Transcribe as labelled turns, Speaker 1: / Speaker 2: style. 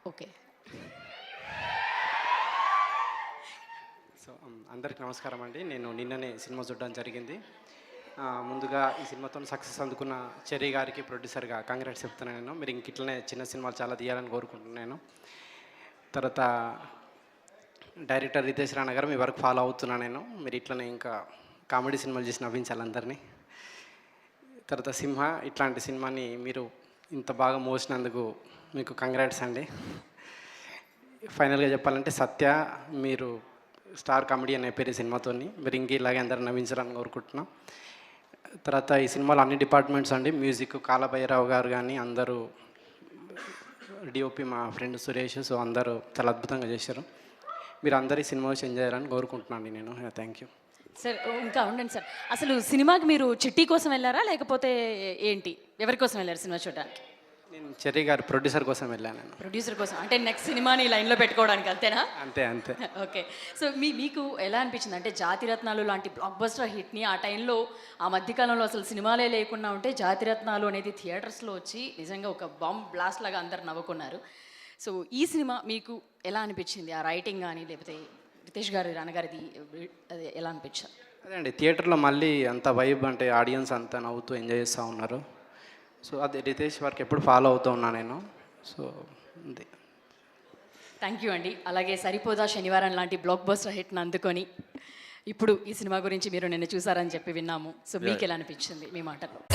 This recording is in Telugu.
Speaker 1: ఓకే.
Speaker 2: సో అందరికి నమస్కారం అండి. నేను నిన్ననే సినిమా చూడడం జరిగింది. ముందుగా ఈ సినిమాతో సక్సెస్ అందుకున్న చెర్రీ గారికి ప్రొడ్యూసర్గా కంగ్రాట్స్ చెప్తున్నాను నేను. మీరు ఇంక ఇట్లనే చిన్న సినిమాలు చాలా తీయాలని కోరుకుంటున్నాను. తర్వాత డైరెక్టర్ రితేష్ రాణా గారు మీ వర్క్ ఫాలో అవుతున్నాను నేను. మీరు ఇట్లనే ఇంకా కామెడీ సినిమాలు చేసి నవ్వించాలి అందరినీ. తర్వాత సింహ ఇట్లాంటి సినిమాని మీరు ఇంత బాగా మోసినందుకు మీకు కంగ్రాట్స్ అండి. ఫైనల్గా చెప్పాలంటే సత్య మీరు స్టార్ కామెడియన్ అయిపోయారు ఈ సినిమాతో. మీరు ఇంక ఇలాగే అందరూ నవ్వించాలని కోరుకుంటున్నాం. తర్వాత ఈ సినిమాలో అన్ని డిపార్ట్మెంట్స్ అండి, మ్యూజిక్ కాలభైరవ్ గారు కానీ అందరూ, డిఓపి మా ఫ్రెండ్ సురేష్, సో అందరూ చాలా అద్భుతంగా చేశారు. మీరు అందరి సినిమా వచ్చి ఎంజాయ్ చేయాలని కోరుకుంటున్నాను నేను. Thank you
Speaker 1: sir. ఇంకా ఉండండి సార్. అసలు సినిమాకి మీరు చిట్టి కోసం వెళ్ళారా, లేకపోతే ఏంటి, ఎవరి కోసం వెళ్ళారు సినిమా చూడడానికి?
Speaker 2: నేను చెర్రీ గారి ప్రొడ్యూసర్ కోసం వెళ్ళాను నేను.
Speaker 1: ప్రొడ్యూసర్ కోసం అంటే నెక్స్ట్ సినిమాని లైన్లో పెట్టుకోవడానికి, అంతేనా?
Speaker 2: అంతే అంతే.
Speaker 1: ఓకే. సో మీకు ఎలా అనిపించింది అంటే జాతిరత్నాలు లాంటి బ్లాక్ బస్టర్ హిట్ని ఆ టైంలో, ఆ మధ్యకాలంలో అసలు సినిమాలే లేకుండా ఉంటే జాతిరత్నాలు అనేది థియేటర్స్లో వచ్చి నిజంగా ఒక బాంబ్ బ్లాస్ట్ లాగా అందరు నవ్వుకున్నారు. సో ఈ సినిమా మీకు ఎలా అనిపించింది? ఆ రైటింగ్ కానీ లేకపోతే రితేష్ గారి రానగారిది అది ఎలా అనిపించారు?
Speaker 2: అదే అండి, థియేటర్లో మళ్ళీ అంత వైబ్ అంటే ఆడియన్స్ అంతా నవ్వుతూ ఎంజాయ్ చేస్తూ ఉన్నారు. సో అది రితేష్ వర్క్ ఎప్పుడు ఫాలో అవుతూ ఉన్నా నేను. సో అంతే.
Speaker 1: థ్యాంక్ యూ అండి. అలాగే సరిపోదా శనివారం లాంటి బ్లాక్ బస్టర్ హిట్ని అందుకొని ఇప్పుడు ఈ సినిమా గురించి మీరు నిన్న చూసారని చెప్పి విన్నాము. సో మీకు ఎలా అనిపించింది మీ మాటలు?